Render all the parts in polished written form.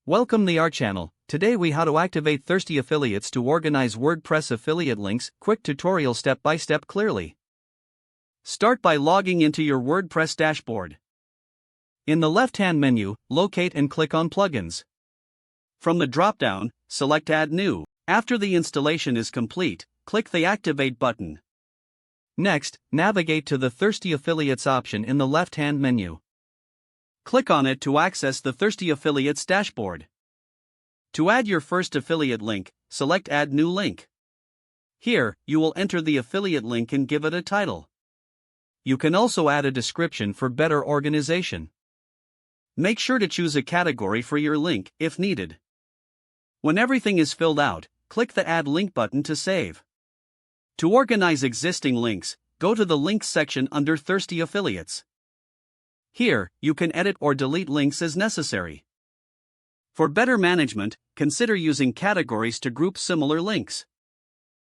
Welcome to our channel. Today we how to activate thirsty affiliates to organize WordPress affiliate links. Quick tutorial step by step clearly. Start by logging into your WordPress dashboard. In the left-hand menu, locate and click on Plugins. From the drop-down, select Add New. After the installation is complete, click the Activate button. Next, navigate to the Thirsty Affiliates option in the left-hand menu. Click on it to access the Thirsty Affiliates dashboard. To add your first affiliate link, select Add New Link. Here, you will enter the affiliate link and give it a title. You can also add a description for better organization. Make sure to choose a category for your link, if needed. When everything is filled out, click the Add Link button to save. To organize existing links, go to the Links section under Thirsty Affiliates. Here, you can edit or delete links as necessary. For better management, consider using categories to group similar links.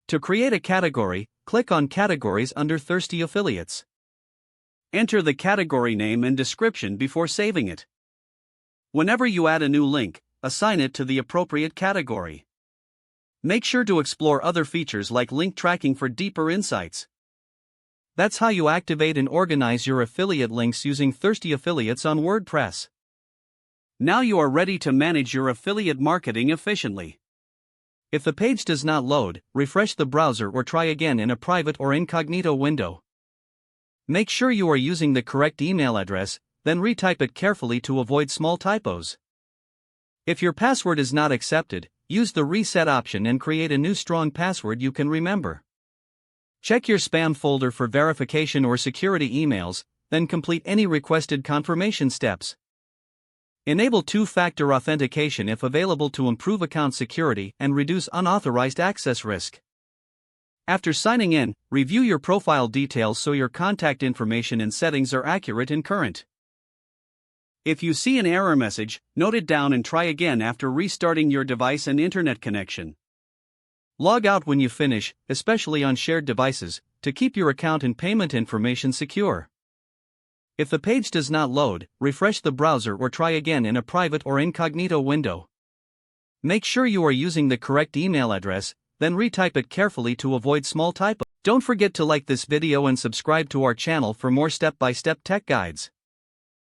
To create a category, click on Categories under Thirsty Affiliates. Enter the category name and description before saving it. Whenever you add a new link, assign it to the appropriate category. Make sure to explore other features like link tracking for deeper insights. That's how you activate and organize your affiliate links using Thirsty Affiliates on WordPress. Now you are ready to manage your affiliate marketing efficiently. If the page does not load, refresh the browser or try again in a private or incognito window. Make sure you are using the correct email address, then retype it carefully to avoid small typos. If your password is not accepted, use the reset option and create a new strong password you can remember. Check your spam folder for verification or security emails, then complete any requested confirmation steps. Enable two-factor authentication if available to improve account security and reduce unauthorized access risk. After signing in, review your profile details so your contact information and settings are accurate and current. If you see an error message, note it down and try again after restarting your device and internet connection. Log out when you finish, especially on shared devices, to keep your account and payment information secure. If the page does not load, refresh the browser or try again in a private or incognito window. Make sure you are using the correct email address, then retype it carefully to avoid small typos. Don't forget to like this video and subscribe to our channel for more step-by-step tech guides.